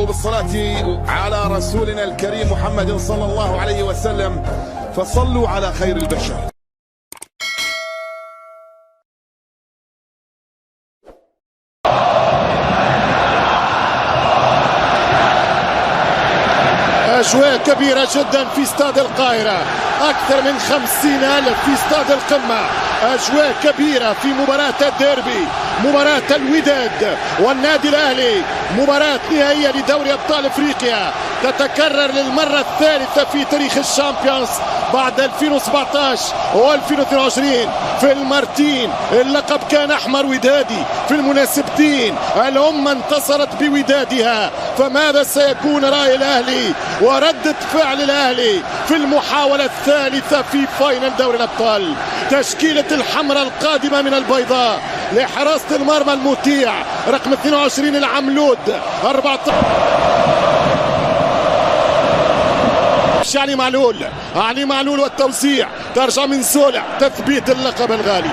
ونبدأ بالصلاة على رسولنا الكريم محمد صلى الله عليه وسلم، فصلوا على خير البشر. أجواء كبيرة جدا في استاد القاهرة، أكثر من 50,000 في استاد القمة. أجواء كبيرة في مباراة الديربي، مباراة الوداد والنادي الأهلي، مباراة نهائية لدوري أبطال أفريقيا تتكرر للمرة الثالثة في تاريخ الشامبيونز بعد 2017 و2022. في المرتين اللقب كان أحمر ودادي، في المناسبتين الأمة انتصرت بودادها. فماذا سيكون رأي الأهلي وردة فعل الأهلي في المحاولة الثالثة في فاينل دوري الأبطال؟ تشكيلة الحمراء القادمة من البيضاء لحراسة المرمى المطيع رقم 22 العملود 14 علي معلول والتوزيع، ترجع من سولع، تثبيت اللقب الغالي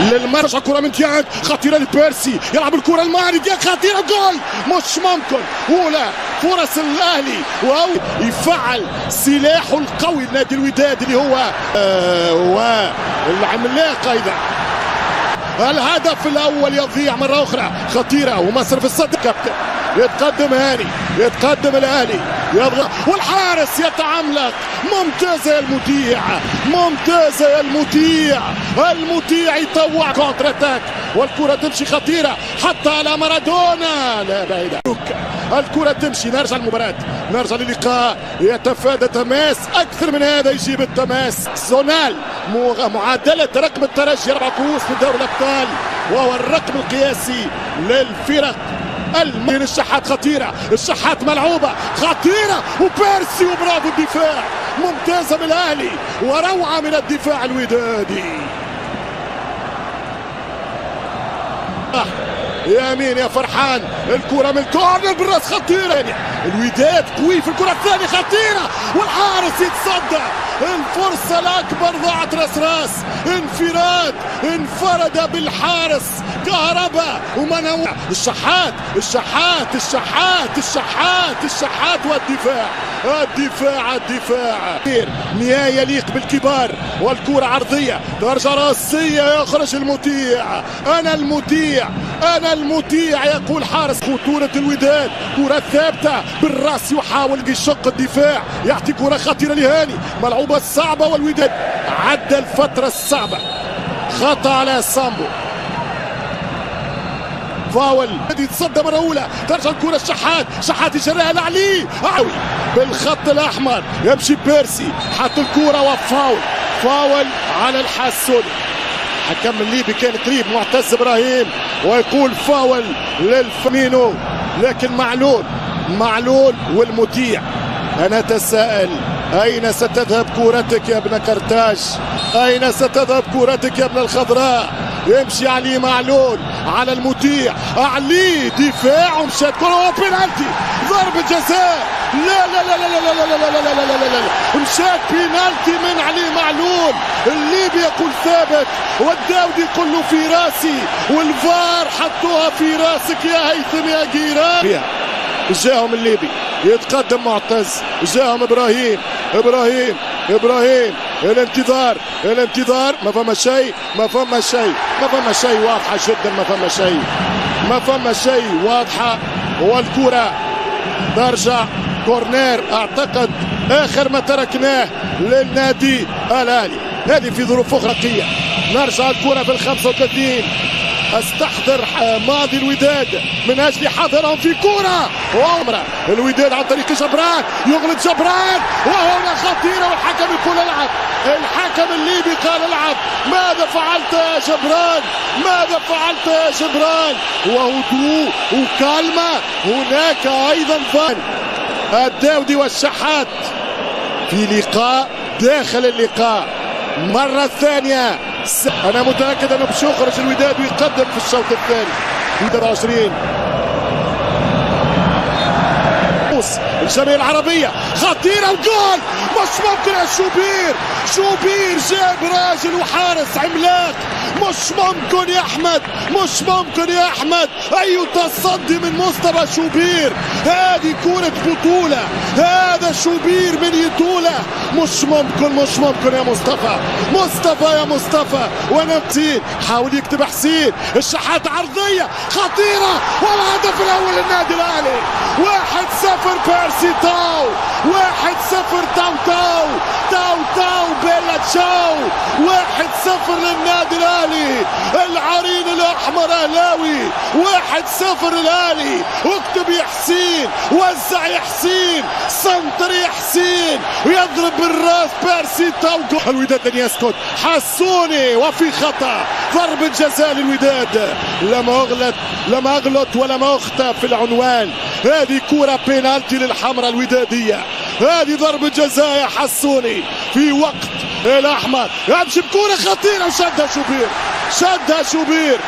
للمرجع. كرة من ديانج خطيرة لبيرسي، يلعب الكرة المعري، ديانج خطيرة، جول مش ممكن. أولى فرص الأهلي ويفعل سلاحه القوي النادي الوداد اللي هو والعملاق أيضا. الهدف الأول يضيع مرة أخرى، خطيرة ومصرف الصدر. كابتن يتقدم هاني، يتقدم الأهلي، يضغط والحارس يتعملق. ممتازة يا المذيع، ممتازة يا المذيع. المذيع يطوع كونتر اتاك والكرة تمشي خطيرة حتى على مارادونا، لا بعيدة. الكرة تمشي. نرجع للمباراة، نرجع للقاء. يتفادى تماس، أكثر من هذا يجيب التماس. زونال معادلة رقم الترجي 4 كؤوس في دوري الأبطال، وهو الرقم القياسي للفرق. من الشحات خطيرة، الشحات ملعوبة خطيرة، وبيرسي، وبرافو الدفاع، ممتازة من الأهلي وروعة من الدفاع الودادي. يمين يا فرحان، الكرة من كورنر بالراس خطيرة. الوداد قوي في الكرة الثانية خطيرة، والحارس يتصدى. الفرصة الأكبر ضاعت راس، انفراد، انفرد بالحارس كهرباء ومنوع. الشحات والدفاع، الدفاع نهاية يليق بالكبار. والكرة عرضية، درجة راسية، يخرج المطيع. أنا المطيع يقول حارس. خطورة الوداد، كرة ثابتة بالراس، يحاول يشق الدفاع، يعطي كرة خطيرة لهاني، ملعوبة صعبة، والوداد عدى الفترة الصعبة. خطأ على سامبو، فاول يتصدى مرة أولى. ترجع الكرة الشحات يجريها لعلي عوي بالخط الأحمر، يمشي بيرسي، حط الكرة فاول على الحاسوني. حكم الليبي كان قريب، معتز إبراهيم، ويقول فاول للفامينو. لكن معلول والمذيع. أنا أتساءل، أين ستذهب كورتك يا ابن قرطاج؟ أين ستذهب كورتك يا ابن الخضراء؟ يمشي علي معلول على المذيع، علي دفاع ومشات كرة وبينالتي، ضربة جزاء. لا مشات بينالتي من علي معلول. الليبي يقول ثابت، والداودي يقول له في راسي، والفار حطوها في راسك يا هيثم يا جيران. جاهم الليبي، يتقدم معتز، جاهم إبراهيم، الانتظار، ما فما شيء واضحة جدا، ما فما شيء واضحة. والكرة ترجع كورنير، اعتقد اخر ما تركناه للنادي الاهلي. هذه في ظروف اخرى. نرجع الكرة في 35. استحضر ماضي الوداد من اجل حضرهم في كرة وعمرة. الوداد عن طريق جبران، يغلط جبران، وهنا خطيرة، والحكم يقول العب. الحكم الليبي قال العب. ماذا فعلت يا جبران؟ وهدوء وكلمة. هناك ايضا فن. الداودي والشحات في لقاء داخل اللقاء مرة ثانية. أنا متأكد أنه باش يخرج الوداد ويقدم في الشوط الثاني. 20 الجمعية العربية خطيرة وجول. مش ممكن يا شوبير، شوبير جاب راجل وحارس عملاق. مش ممكن يا احمد، مش ممكن يا احمد. اي تصدي من مصطفى شوبير، هذه كرة بطولة، هذا شوبير من يطولة. مش ممكن، مش ممكن يا مصطفى، مصطفى يا مصطفى. ونبتين حاول يكتب حسين، الشحات عرضية خطيرة والهدف الاول للنادي الاهلي. 1-0 بيرسي تاو، 1-0 تاو تاو تاو تاو بيلا تشاو. 1-0 للنادي الاهلي، العرين الاحمر اهلاوي. 1-0 الاهلي. واكتب يا حسين، وزع يا حسين، سنتر يا حسين، ويضرب بالراس بيرسي تاو. الوداد لن يسكت، حسوني وفي خطا، ضربة جزاء للوداد. لم اغلط ولم اخطئ في العنوان. هذه كرة بينالتي للحمراء الودادية، هذه ضربة جزاء يا حسوني في وقت الاحمر. يمشي بكرة خطيرة وشدها شوبير، شدها شوبير،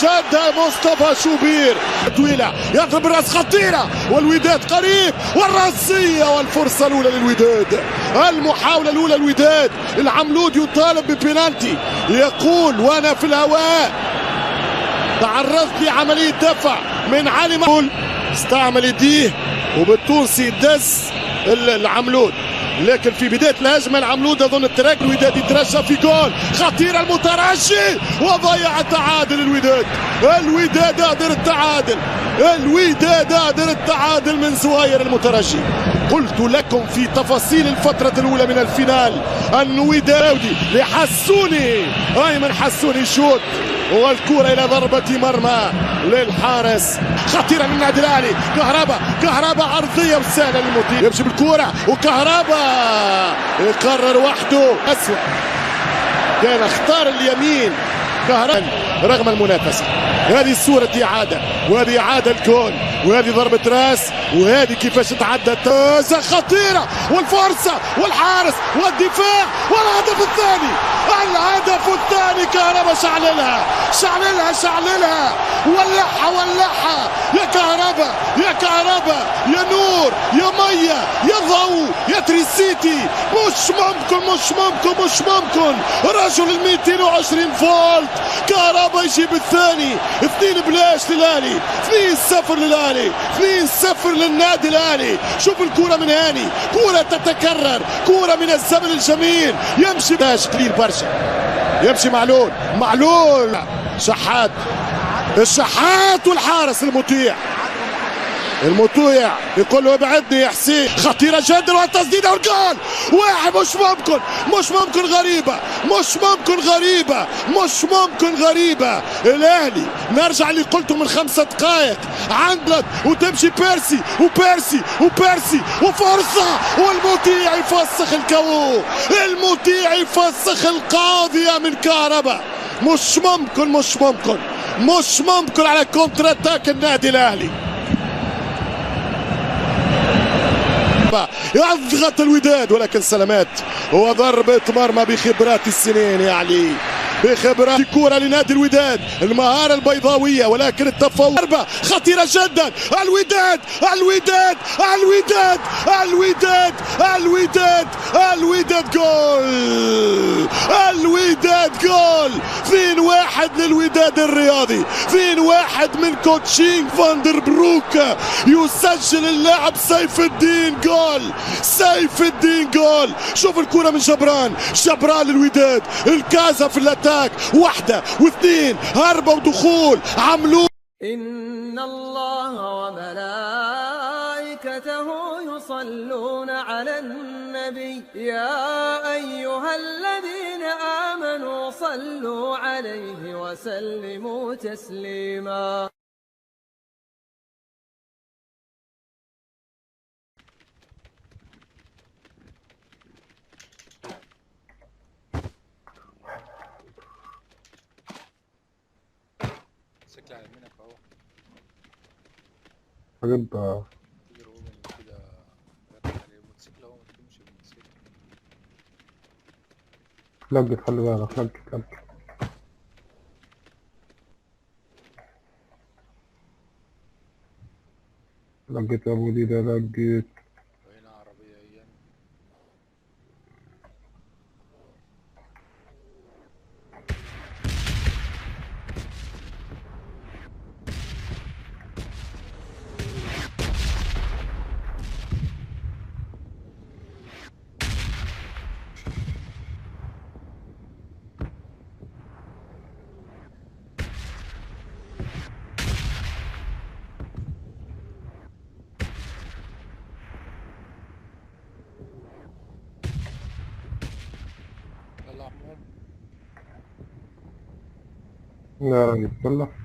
شدها مصطفى شوبير طويلة، يضرب الراس خطيرة والوداد قريب. والراسية والفرصة الأولى للوداد، المحاولة الأولى للوداد. العملود يطالب ببنالتي، يقول وانا في الهواء تعرضت لعملية دفع من علي معلول، استعمل يديه وبالتونسي دس العملود. لكن في بداية الهجمة العملود أظن التراك الوداد يترشى في جول خطير المترشي وضيع التعادل. الوداد قادر التعادل، الوداد قادر التعادل من زواير المترجي. قلت لكم في تفاصيل الفترة الأولى من الفينال أن وداودي لحسوني، أيمن حسوني شوت والكرة إلى ضربة مرمى للحارس خطيرة للنادي الأهلي. كهربا عرضية وسهلة للمطير، يمشي بالكرة وكهربا يقرر وحده أسوأ، كان اختار اليمين كهربا رغم المنافسة. هذه الصورة إعادة، وهذه إعادة الجول، وهذه ضربة راس، وهذه كيفاش تعدت خطيرة والفرصة والحارس والدفاع والهدف الثاني. الهدف الثاني كهربا شعللها شعللها شعللها، ولعها يا كهربا يا كهربا يا نور يا مية يا ضوء يا تريسيتي. مش ممكن مش ممكن مش ممكن. رجل ال 220 فولت كهربا يجيب الثاني. 2 بلاش للأهلي، 2-0 للأهلي، 2-0 للنادي الأهلي. شوف الكرة من هاني، كرة تتكرر، كرة من الزمن الجميل. يمشي باش قليل برشا، يمشي معلول شحات، الشحات والحارس المطيع يقول له ابعدني يا حسين. خطيرة جدا والتسديدة والجول. واحد مش ممكن غريبة. الأهلي نرجع اللي قلته من 5 دقائق عندك وتمشي بيرسي وفرصة والمطيع يفسخ الكو، المطيع يفسخ القاضية من كهربا. مش ممكن على كونتر اتاك النادي الأهلي. يضغط الوداد ولكن سلامات وضربة مرمى بخبرات السنين، يعني بخبرات. كرة لنادي الوداد، المهارة البيضاوية ولكن التفوق. ضربة خطيرة جدا. الوداد جول، الوداد جول. 2-1 للوداد الرياضي، 2-1 من كوتشينغ فاندر بروك. يسجل اللاعب سيف الدين جول. شوف الكرة من جبران للوداد، الكازا في الاتاك، 1 و2 هربة ودخول عملوا. إن الله وملائكته يصلون على النبي يا أيها الذين آمنوا صلوا عليه وسلموا تسليما. شكلها على يمينك اهو. هجيب تجري هو من كده، ركز عليه الموتوسيكل اهو، ما تمشي بالموتوسيكل. لجت، خلي بالك، لجت يا ابو دي، ده لجت. لا راجل كله